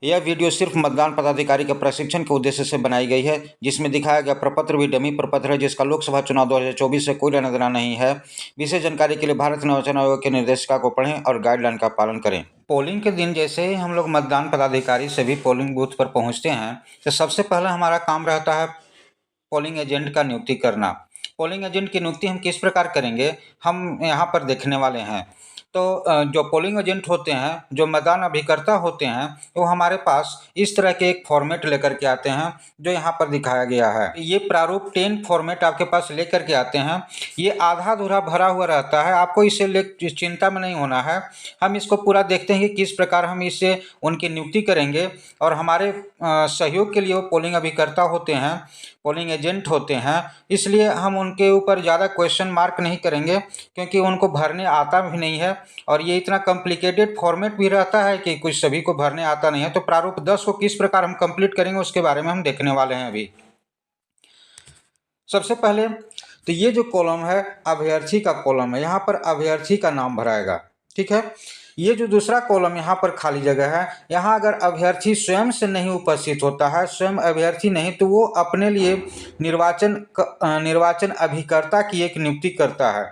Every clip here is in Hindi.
यह वीडियो सिर्फ मतदान पदाधिकारी के प्रशिक्षण के उद्देश्य से बनाई गई है, जिसमें दिखाया गया प्रपत्र भी डमी प्रपत्र है, जिसका लोकसभा चुनाव 2024 से कोई लेना देना नहीं है। विशेष जानकारी के लिए भारत निर्वाचन आयोग के निर्देशिका को पढ़ें और गाइडलाइन का पालन करें। पोलिंग के दिन जैसे ही हम लोग मतदान पदाधिकारी सभी पोलिंग बूथ पर पहुंचते हैं, तो सबसे पहले हमारा काम रहता है पोलिंग एजेंट का नियुक्ति करना। पोलिंग एजेंट की नियुक्ति हम किस प्रकार करेंगे, हम यहाँ पर देखने वाले हैं। तो जो पोलिंग एजेंट होते हैं, जो मतदान अभिकर्ता होते हैं, वो हमारे पास इस तरह के एक फॉर्मेट लेकर के आते हैं, जो यहाँ पर दिखाया गया है। ये प्रारूप 10 फॉर्मेट आपके पास लेकर के आते हैं। ये आधा अधूरा भरा हुआ रहता है, आपको इससे ले चिंता में नहीं होना है। हम इसको पूरा देखते हैं कि किस प्रकार हम इससे उनकी नियुक्ति करेंगे, और हमारे सहयोग के लिए वो पोलिंग अभिकर्ता होते हैं, पोलिंग एजेंट होते हैं, इसलिए हम उनके ऊपर ज़्यादा क्वेश्चन मार्क नहीं करेंगे, क्योंकि उनको भरने आता भी नहीं है और ये इतना कॉम्प्लिकेटेड फॉर्मेट भी रहता है कि कुछ सभी को भरने आता नहीं है। तो प्रारूप 10 को किस प्रकार हम कंप्लीट करेंगे, उसके बारे में हम देखने वाले हैं अभी। सबसे पहले तो ये जो कॉलम है अभ्यर्थी का कॉलम है, यहाँ पर अभ्यर्थी का नाम भराएगा, ठीक है। ये जो दूसरा कॉलम यहाँ पर खाली जगह है, यहाँ अगर अभ्यर्थी स्वयं से नहीं उपस्थित होता है, स्वयं अभ्यर्थी नहीं, तो वो अपने लिए निर्वाचन अभिकर्ता की एक नियुक्ति करता है।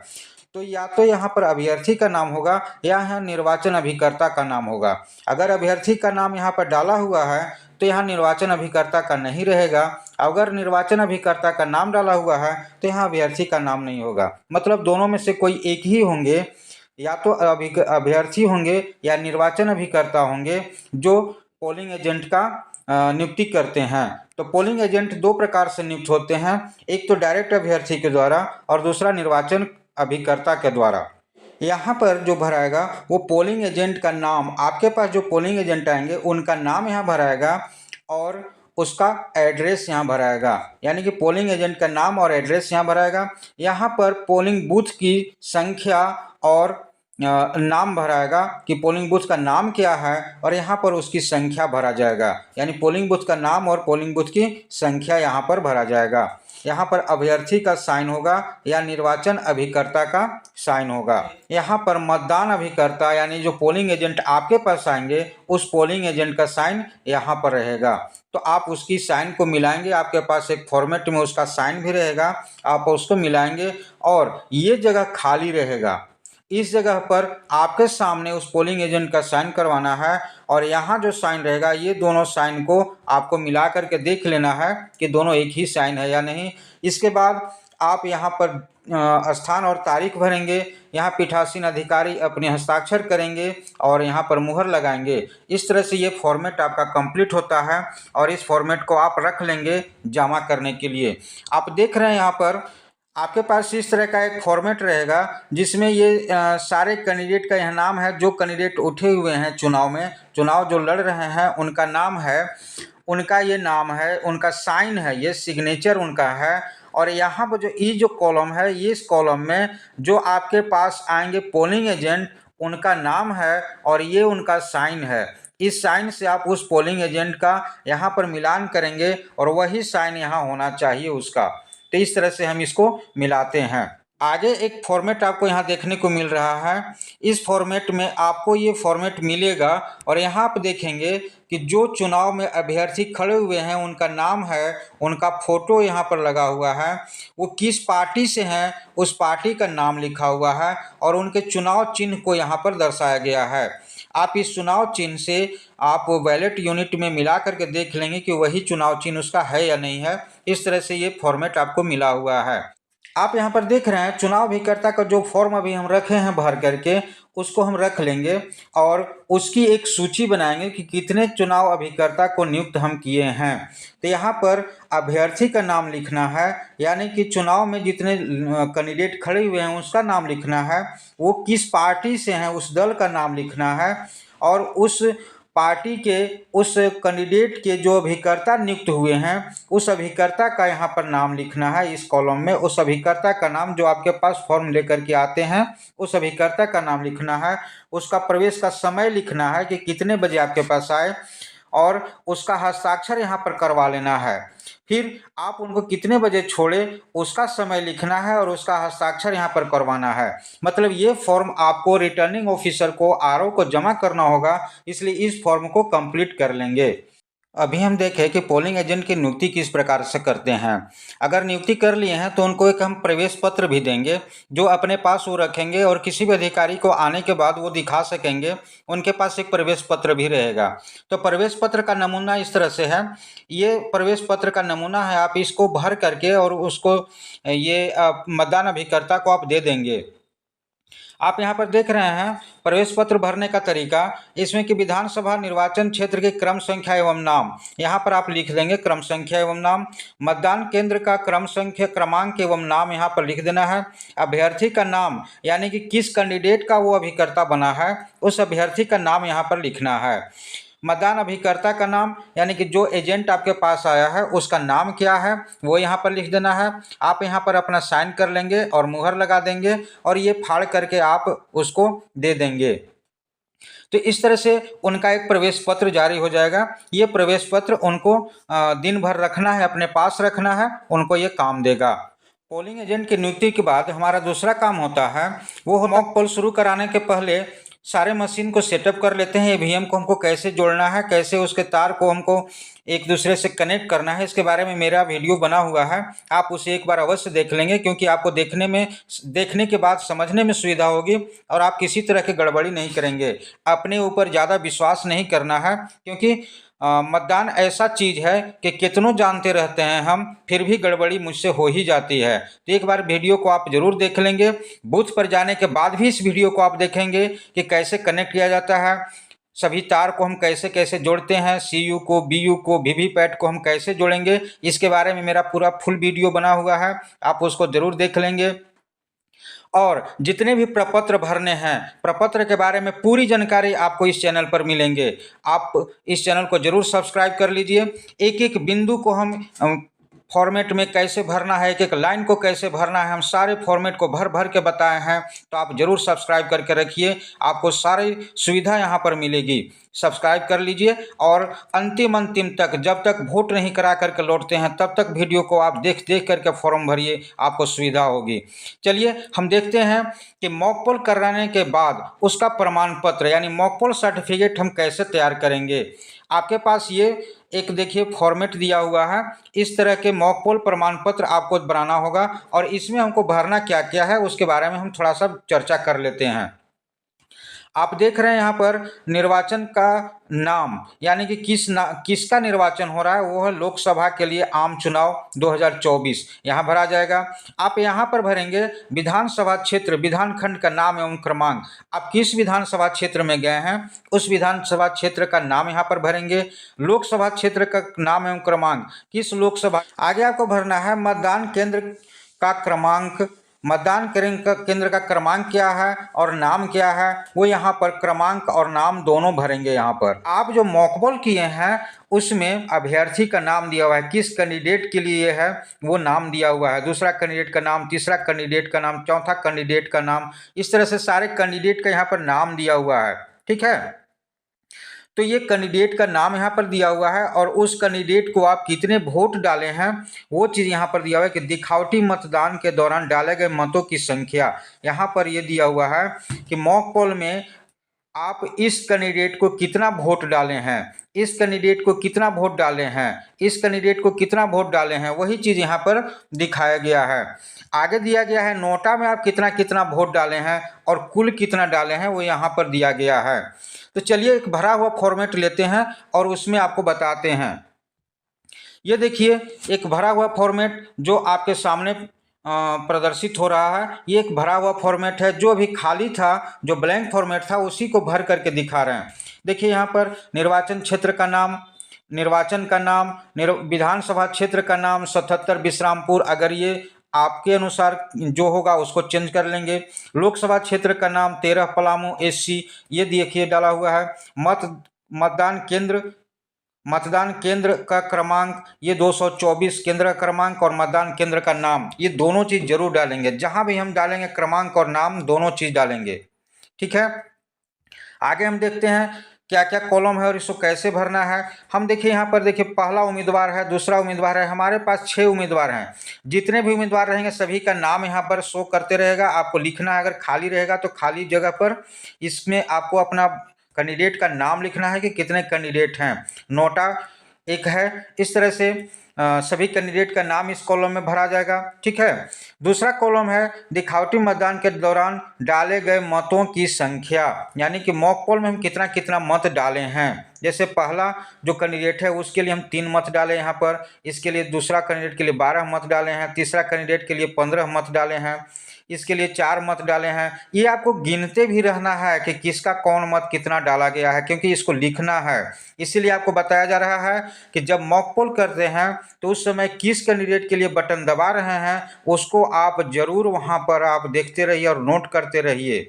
तो या तो यहाँ पर अभ्यर्थी का नाम होगा या यहाँ निर्वाचन अभिकर्ता का नाम होगा। अगर अभ्यर्थी का नाम यहाँ पर डाला हुआ है तो यहाँ निर्वाचन अभिकर्ता का नहीं रहेगा। अगर निर्वाचन अभिकर्ता का नाम डाला हुआ है तो यहाँ अभ्यर्थी का नाम नहीं होगा। मतलब दोनों में से कोई एक ही होंगे, या तो अभ्यर्थी होंगे या निर्वाचन अभिकर्ता होंगे, जो पोलिंग एजेंट का नियुक्ति करते हैं। तो पोलिंग एजेंट दो प्रकार से नियुक्त होते हैं, एक तो डायरेक्ट अभ्यर्थी के द्वारा और दूसरा निर्वाचन अभिकर्ता के द्वारा। यहाँ पर जो भराएगा वो पोलिंग एजेंट का नाम, आपके पास जो पोलिंग एजेंट आएंगे उनका नाम यहाँ भराएगा और उसका एड्रेस यहाँ भराएगा, यानी कि पोलिंग एजेंट का नाम और एड्रेस यहाँ भराएगा। यहाँ पर पोलिंग बूथ की संख्या और नाम भराएगा कि पोलिंग बूथ का नाम क्या है, और यहाँ पर उसकी संख्या भरा जाएगा, यानी पोलिंग बूथ का नाम और पोलिंग बूथ की संख्या यहाँ पर भरा जाएगा। यहाँ पर अभ्यर्थी का साइन होगा या निर्वाचन अभिकर्ता का साइन होगा। यहाँ पर मतदान अभिकर्ता यानी जो पोलिंग एजेंट आपके पास आएंगे, उस पोलिंग एजेंट का साइन यहाँ पर रहेगा। तो आप उसकी साइन को मिलाएंगे, आपके पास एक फॉर्मेट में उसका साइन भी रहेगा, आप उसको मिलाएंगे और ये जगह खाली रहेगा। इस जगह पर आपके सामने उस पोलिंग एजेंट का साइन करवाना है, और यहाँ जो साइन रहेगा ये दोनों साइन को आपको मिला करके देख लेना है कि दोनों एक ही साइन है या नहीं। इसके बाद आप यहाँ पर स्थान और तारीख भरेंगे, यहाँ पीठासीन अधिकारी अपने हस्ताक्षर करेंगे और यहाँ पर मुहर लगाएंगे। इस तरह से ये फॉर्मेट आपका कंप्लीट होता है, और इस फॉर्मेट को आप रख लेंगे जमा करने के लिए। आप देख रहे हैं यहाँ पर आपके पास इस तरह का एक फॉर्मेट रहेगा, जिसमें ये सारे कैंडिडेट का यह नाम है, जो कैंडिडेट उठे हुए हैं चुनाव में, चुनाव जो लड़ रहे हैं उनका नाम है, उनका ये नाम है, उनका साइन है, ये सिग्नेचर उनका है। और यहाँ पर जो ये जो कॉलम है, ये इस कॉलम में जो आपके पास आएंगे पोलिंग एजेंट, उनका नाम है और ये उनका साइन है। इस साइन से आप उस पोलिंग एजेंट का यहाँ पर मिलान करेंगे और वही साइन यहाँ होना चाहिए उसका। तो इस तरह से हम इसको मिलाते हैं। आगे एक फॉर्मेट आपको यहाँ देखने को मिल रहा है। इस फॉर्मेट में आपको ये फॉर्मेट मिलेगा, और यहाँ आप देखेंगे कि जो चुनाव में अभ्यर्थी खड़े हुए हैं उनका नाम है, उनका फोटो यहाँ पर लगा हुआ है, वो किस पार्टी से हैं उस पार्टी का नाम लिखा हुआ है, और उनके चुनाव चिन्ह को यहाँ पर दर्शाया गया है। आप इस चुनाव चिन्ह से आप बैलेट यूनिट में मिला करके देख लेंगे कि वही चुनाव चिन्ह उसका है या नहीं है। इस तरह से ये फॉर्मेट आपको मिला हुआ है। आप यहाँ पर देख रहे हैं चुनाव अभिकर्ता का जो फॉर्म अभी हम रखे हैं भर करके, उसको हम रख लेंगे और उसकी एक सूची बनाएंगे कि कितने चुनाव अभिकर्ता को नियुक्त हम किए हैं। तो यहाँ पर अभ्यर्थी का नाम लिखना है, यानी कि चुनाव में जितने कैंडिडेट खड़े हुए हैं उसका नाम लिखना है, वो किस पार्टी से हैं उस दल का नाम लिखना है, और उस पार्टी के उस कैंडिडेट के जो अभिकर्ता नियुक्त हुए हैं उस अभिकर्ता का यहाँ पर नाम लिखना है। इस कॉलम में उस अभिकर्ता का नाम, जो आपके पास फॉर्म लेकर के आते हैं, उस अभिकर्ता का नाम लिखना है, उसका प्रवेश का समय लिखना है कि कितने बजे आपके पास आए, और उसका हस्ताक्षर यहाँ पर करवा लेना है। फिर आप उनको कितने बजे छोड़े उसका समय लिखना है और उसका हस्ताक्षर यहाँ पर करवाना है। मतलब ये फॉर्म आपको रिटर्निंग ऑफिसर को आरओ को जमा करना होगा, इसलिए इस फॉर्म को कंप्लीट कर लेंगे। अभी हम देखें कि पोलिंग एजेंट की नियुक्ति किस प्रकार से करते हैं। अगर नियुक्ति कर लिए हैं तो उनको एक हम प्रवेश पत्र भी देंगे जो अपने पास वो रखेंगे और किसी भी अधिकारी को आने के बाद वो दिखा सकेंगे। उनके पास एक प्रवेश पत्र भी रहेगा। तो प्रवेश पत्र का नमूना इस तरह से है। ये प्रवेश पत्र का नमूना है, आप इसको भर करके और उसको ये मतदान अभिकर्ता को आप दे देंगे। आप यहाँ पर देख रहे हैं प्रवेश पत्र भरने का तरीका। इसमें कि विधानसभा निर्वाचन क्षेत्र की क्रम संख्या एवं नाम, यहाँ पर आप लिख देंगे क्रम संख्या एवं नाम। मतदान केंद्र का क्रम संख्या क्रमांक एवं नाम यहाँ पर लिख देना है। अभ्यर्थी का नाम, यानी कि किस कैंडिडेट का वो अभिकर्ता बना है उस अभ्यर्थी का नाम यहाँ पर लिखना है। मतदान अभिकर्ता का नाम, यानी कि जो एजेंट आपके पास आया है उसका नाम क्या है वो यहाँ पर लिख देना है। आप यहाँ पर अपना साइन कर लेंगे और मुहर लगा देंगे और ये फाड़ करके आप उसको दे देंगे। तो इस तरह से उनका एक प्रवेश पत्र जारी हो जाएगा। ये प्रवेश पत्र उनको दिन भर रखना है, अपने पास रखना है, उनको ये काम देगा। पोलिंग एजेंट की नियुक्ति के बाद हमारा दूसरा काम होता है वो मॉक पोल शुरू कराने के पहले सारे मशीन को सेटअप कर लेते हैं। ईवीएम को हमको कैसे जोड़ना है, कैसे उसके तार को हमको एक दूसरे से कनेक्ट करना है, इसके बारे में मेरा वीडियो बना हुआ है। आप उसे एक बार अवश्य देख लेंगे, क्योंकि आपको देखने के बाद समझने में सुविधा होगी और आप किसी तरह की गड़बड़ी नहीं करेंगे। अपने ऊपर ज़्यादा विश्वास नहीं करना है, क्योंकि मतदान ऐसा चीज़ है कि कितनों जानते रहते हैं हम, फिर भी गड़बड़ी मुझसे हो ही जाती है। तो एक बार वीडियो को आप ज़रूर देख लेंगे। बूथ पर जाने के बाद भी इस वीडियो को आप देखेंगे कि कैसे कनेक्ट किया जाता है, सभी तार को हम कैसे कैसे जोड़ते हैं, सीयू को, बीयू को, वीवीपैट को हम कैसे जोड़ेंगे, इसके बारे में मेरा पूरा फुल वीडियो बना हुआ है। आप उसको ज़रूर देख लेंगे। और जितने भी प्रपत्र भरने हैं, प्रपत्र के बारे में पूरी जानकारी आपको इस चैनल पर मिलेंगे। आप इस चैनल को जरूर सब्सक्राइब कर लीजिए। एक एक बिंदु को हम फॉर्मेट में कैसे भरना है, एक एक लाइन को कैसे भरना है, हम सारे फॉर्मेट को भर भर के बताए हैं। तो आप जरूर सब्सक्राइब करके रखिए, आपको सारी सुविधा यहाँ पर मिलेगी। सब्सक्राइब कर लीजिए और अंतिम तक, जब तक वोट नहीं करा करके लौटते हैं तब तक वीडियो को आप देख करके फॉर्म भरिए, आपको सुविधा होगी। चलिए हम देखते हैं कि मॉक पोल कराने के बाद उसका प्रमाण पत्र यानी मॉक पोल सर्टिफिकेट हम कैसे तैयार करेंगे। आपके पास ये एक देखिए फॉर्मेट दिया हुआ है। इस तरह के मॉक पोल प्रमाण पत्र आपको बनाना होगा और इसमें हमको भरना क्या क्या है उसके बारे में हम थोड़ा सा चर्चा कर लेते हैं। आप देख रहे हैं यहाँ पर निर्वाचन का नाम, यानी कि किसका निर्वाचन हो रहा है, वो है लोकसभा के लिए आम चुनाव 2024, यहाँ भरा जाएगा। आप यहाँ पर भरेंगे विधानसभा क्षेत्र, विधानखंड का नाम एवं क्रमांक। आप किस विधानसभा क्षेत्र में गए हैं उस विधानसभा क्षेत्र का नाम यहाँ पर भरेंगे। लोकसभा क्षेत्र का नाम एवं क्रमांक, किस लोकसभा। आगे आपको भरना है मतदान केंद्र का क्रमांक, मतदान केंद्र का क्रमांक क्या है और नाम क्या है, वो यहाँ पर क्रमांक और नाम दोनों भरेंगे। यहाँ पर आप जो मॉक पोल किए हैं उसमें अभ्यर्थी का नाम दिया हुआ है, किस कैंडिडेट के लिए है वो नाम दिया हुआ है, दूसरा कैंडिडेट का नाम, तीसरा कैंडिडेट का नाम, चौथा कैंडिडेट का नाम, इस तरह से सारे कैंडिडेट का यहाँ पर नाम दिया हुआ है। ठीक है, तो ये कैंडिडेट का नाम यहाँ पर दिया हुआ है और उस कैंडिडेट को आप कितने वोट डाले हैं वो चीज़ यहाँ पर दिया हुआ है कि दिखावटी मतदान के दौरान डाले गए मतों की संख्या। यहाँ पर ये दिया हुआ है कि मॉक पोल में आप इस कैंडिडेट को कितना वोट डाले हैं, इस कैंडिडेट को कितना वोट डाले हैं, इस कैंडिडेट को कितना वोट डाले हैं, वही चीज़ यहाँ पर दिखाया गया है। आगे दिया गया है नोटा में आप कितना कितना वोट डाले हैं और कुल कितना डाले हैं वो यहाँ पर दिया गया है। तो चलिए एक भरा हुआ फॉर्मेट लेते हैं और उसमें आपको बताते हैं। ये देखिए एक भरा हुआ फॉर्मेट जो आपके सामने प्रदर्शित हो रहा है। ये एक भरा हुआ फॉर्मेट है, जो अभी खाली था, जो ब्लैंक फॉर्मेट था उसी को भर करके दिखा रहे हैं। देखिए यहाँ पर निर्वाचन क्षेत्र का नाम, निर्वाचन का नाम, विधानसभा क्षेत्र का नाम 77 विश्रामपुर, अगर ये आपके अनुसार जो होगा उसको चेंज कर लेंगे। लोकसभा क्षेत्र का नाम 13 पलामू SC, ये देखिए डाला हुआ है। मतदान केंद्र का क्रमांक ये 224 केंद्र का क्रमांक और मतदान केंद्र का नाम, ये दोनों चीज़ जरूर डालेंगे। जहां भी हम डालेंगे क्रमांक और नाम दोनों चीज़ डालेंगे। ठीक है, आगे हम देखते हैं क्या क्या कॉलम है और इसको कैसे भरना है। हम देखिए यहाँ पर देखिए पहला उम्मीदवार है, दूसरा उम्मीदवार है, हमारे पास 6 उम्मीदवार हैं। जितने भी उम्मीदवार रहेंगे सभी का नाम यहाँ पर शो करते रहेगा, आपको लिखना है। अगर खाली रहेगा तो खाली जगह पर इसमें आपको अपना कैंडिडेट का नाम लिखना है कि कितने कैंडिडेट हैं। नोटा एक है, इस तरह से सभी कैंडिडेट का नाम इस कॉलम में भरा जाएगा। ठीक है। दूसरा कॉलम है दिखावटी मतदान के दौरान डाले गए मतों की संख्या, यानी कि मॉक पोल में हम कितना कितना मत डाले हैं। जैसे पहला जो कैंडिडेट है उसके लिए हम 3 मत डाले यहाँ पर, इसके लिए दूसरा कैंडिडेट के लिए 12 मत डाले हैं, तीसरा कैंडिडेट के लिए 15 मत डाले हैं, इसके लिए 4 मत डाले हैं। ये आपको गिनते भी रहना है कि किसका कौन मत कितना डाला गया है, क्योंकि इसको लिखना है। इसीलिए आपको बताया जा रहा है कि जब मॉक पोल करते हैं तो उस समय किस कैंडिडेट के लिए बटन दबा रहे हैं उसको आप जरूर वहां पर आप देखते रहिए और नोट करते रहिए।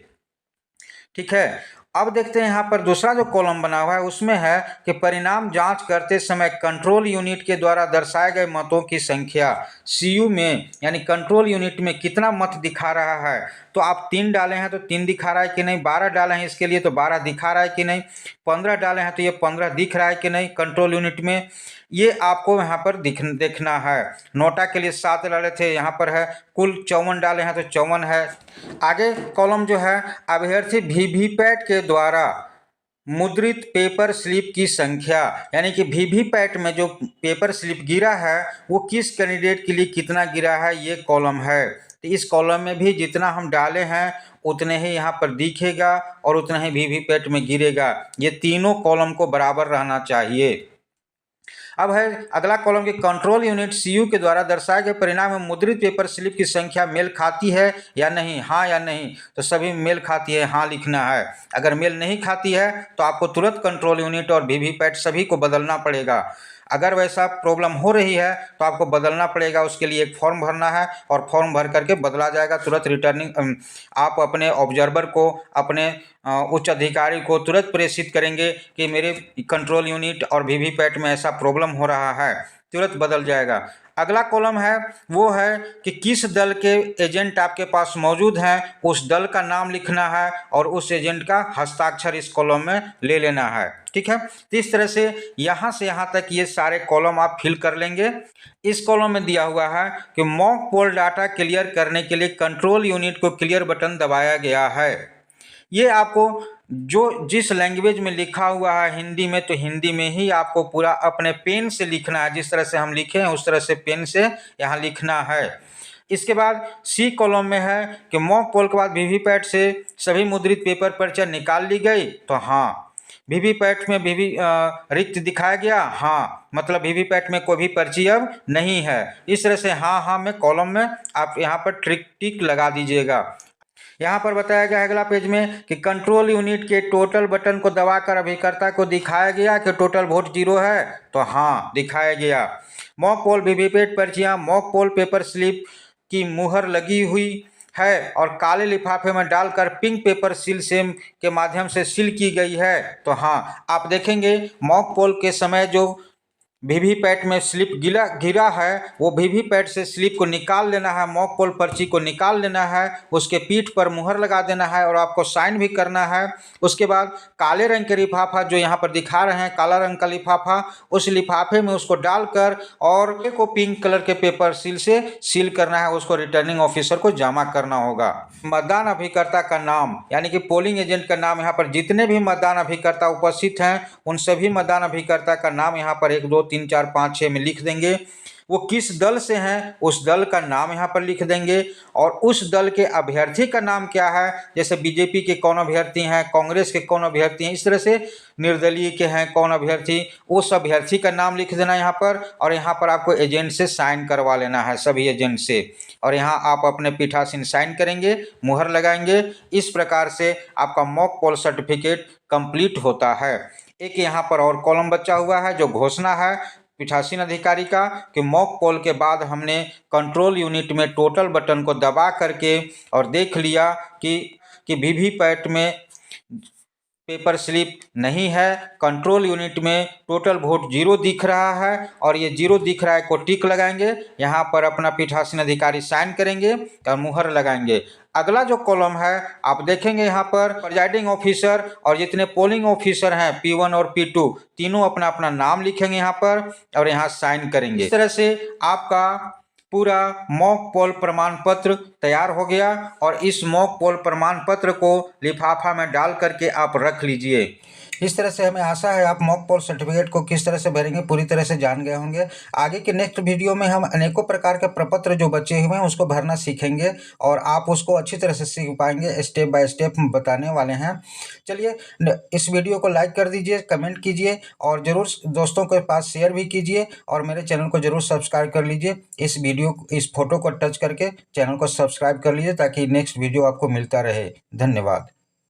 ठीक है। अब देखते हैं यहाँ पर दूसरा जो कॉलम बना हुआ है उसमें है कि परिणाम जांच करते समय कंट्रोल यूनिट के द्वारा दर्शाए गए मतों की संख्या सीयू में, यानी कंट्रोल यूनिट में कितना मत दिखा रहा है। तो आप 3 डाले हैं तो 3 दिखा रहा है कि नहीं, 12 डाले हैं इसके लिए तो 12 दिखा रहा है कि नहीं, 15 डाले हैं तो ये 15 दिख रहा है कि नहीं कंट्रोल यूनिट में, ये आपको यहाँ पर देखना है। नोटा के लिए 7 डाले थे, यहाँ पर है कुल 54 डाले हैं तो 54 है। आगे कॉलम जो है अभ्यर्थी वीवीपैट के द्वारा मुद्रित पेपर स्लिप की संख्या, यानी कि वीवीपैट में जो पेपर स्लिप गिरा है वो किस कैंडिडेट के लिए कितना गिरा है, ये कॉलम है। तो इस कॉलम में भी जितना हम डाले हैं उतने ही यहाँ पर दिखेगा और उतना ही वीवीपैट में गिरेगा। ये तीनों कॉलम को बराबर रहना चाहिए। अब है अगला कॉलम के कंट्रोल यूनिट सीयू के द्वारा दर्शाए गए परिणाम में मुद्रित पेपर स्लिप की संख्या मेल खाती है या नहीं, हाँ या नहीं। तो सभी मेल खाती है, हाँ लिखना है। अगर मेल नहीं खाती है तो आपको तुरंत कंट्रोल यूनिट और वीवीपैट सभी को बदलना पड़ेगा। अगर वैसा प्रॉब्लम हो रही है तो आपको बदलना पड़ेगा, उसके लिए एक फॉर्म भरना है और फॉर्म भर करके बदला जाएगा तुरंत। रिटर्निंग आप अपने ऑब्जर्वर को, अपने उच्च अधिकारी को तुरंत प्रेषित करेंगे कि मेरे कंट्रोल यूनिट और वीवीपैट में ऐसा प्रॉब्लम हो रहा है, तुरंत बदल जाएगा। अगला कॉलम है वो है कि किस दल के एजेंट आपके पास मौजूद हैं, उस दल का नाम लिखना है और उस एजेंट का हस्ताक्षर इस कॉलम में ले लेना है। ठीक है। तो इस तरह से यहाँ तक ये सारे कॉलम आप फिल कर लेंगे। इस कॉलम में दिया हुआ है कि मॉक पोल डाटा क्लियर करने के लिए कंट्रोल यूनिट को क्लियर बटन दबाया गया है। ये आपको जो जिस लैंग्वेज में लिखा हुआ है हिंदी में, तो हिंदी में ही आपको पूरा अपने पेन से लिखना है। जिस तरह से हम लिखे हैं उस तरह से पेन से यहाँ लिखना है। इसके बाद सी कॉलम में है कि मॉक पोल के बाद वीवीपैट से सभी मुद्रित पेपर पर्चियाँ निकाल ली गई, तो हाँ। वीवीपैट में रिक्त दिखाया गया, हाँ, मतलब वीवीपैट में कोई भी पर्ची अब नहीं है। इस तरह से हाँ हाँ में कॉलम में आप यहाँ पर टिक लगा दीजिएगा। यहाँ पर बताया गया है अगला पेज में कि कंट्रोल यूनिट के टोटल बटन को दबाकर अभिकर्ता को दिखाया गया कि टोटल वोट 0 है, तो हाँ दिखाया गया। मॉक पोल वीवीपैट पर्चियाँ मॉक पोल पेपर स्लिप की मुहर लगी हुई है और काले लिफाफे में डालकर पिंक पेपर सील से के माध्यम से सील की गई है, तो हाँ आप देखेंगे मॉक पोल के समय जो वीवीपैट में स्लिप गिरा है वो वीवीपैट से स्लिप को निकाल लेना है, मॉक पोल पर्ची को निकाल लेना है, उसके पीठ पर मुहर लगा देना है और आपको साइन भी करना है। उसके बाद काले रंग के लिफाफा जो यहाँ पर दिखा रहे हैं, काला रंग का लिफाफा, उस लिफाफे में उसको डालकर और को पिंक कलर के पेपर सील से सील करना है, उसको रिटर्निंग ऑफिसर को जमा करना होगा। मतदान अभिकर्ता का नाम, यानी कि पोलिंग एजेंट का नाम, यहाँ पर जितने भी मतदान अभिकर्ता उपस्थित हैं उन सभी मतदान अभिकर्ता का नाम यहाँ पर 1 2 3 4 5 6 में लिख देंगे। वो किस दल से हैं उस दल का नाम यहाँ पर लिख देंगे और उस दल के अभ्यर्थी का नाम क्या है, जैसे बीजेपी के कौन अभ्यर्थी हैं, कांग्रेस के कौन अभ्यर्थी हैं, इस तरह से निर्दलीय के हैं कौन अभ्यर्थी, उस अभ्यर्थी का नाम लिख देना यहाँ पर। और यहाँ पर आपको एजेंट से साइन करवा लेना है, सभी एजेंट से, और यहाँ आप अपने पीठासीन साइन करेंगे, मुहर लगाएंगे। इस प्रकार से आपका मॉक पोल सर्टिफिकेट कंप्लीट होता है। एक यहाँ पर और कॉलम बचा हुआ है जो घोषणा है पीठासीन अधिकारी का कि मॉक पोल के बाद हमने कंट्रोल यूनिट में टोटल बटन को दबा करके और देख लिया कि वीवीपैट में पेपर स्लिप नहीं है, कंट्रोल यूनिट में टोटल वोट 0 दिख रहा है और ये 0 दिख रहा है को टिक लगाएंगे, यहाँ पर अपना पीठासीन अधिकारी साइन करेंगे और मुहर लगाएंगे। अगला जो कॉलम है आप देखेंगे यहाँ पर प्रिजाइडिंग ऑफिसर और जितने पोलिंग ऑफिसर हैं P1 और P2 तीनों अपना अपना नाम लिखेंगे यहाँ पर और यहाँ साइन करेंगे। इस तरह से आपका पूरा मॉक पोल प्रमाण पत्र तैयार हो गया और इस मॉक पोल प्रमाण पत्र को लिफाफा में डाल करके आप रख लीजिए। इस तरह से हमें आशा है आप मॉक पोल सर्टिफिकेट को किस तरह से भरेंगे पूरी तरह से जान गए होंगे। आगे के नेक्स्ट वीडियो में हम अनेकों प्रकार के प्रपत्र जो बचे हुए हैं उसको भरना सीखेंगे और आप उसको अच्छी तरह से सीख पाएंगे। स्टेप बाय स्टेप हम बताने वाले हैं। चलिए इस वीडियो को लाइक कर दीजिए, कमेंट कीजिए और ज़रूर दोस्तों के पास शेयर भी कीजिए और मेरे चैनल को ज़रूर सब्सक्राइब कर लीजिए। इस फोटो को टच करके चैनल को सब्सक्राइब कर लीजिए ताकि नेक्स्ट वीडियो आपको मिलता रहे। धन्यवाद।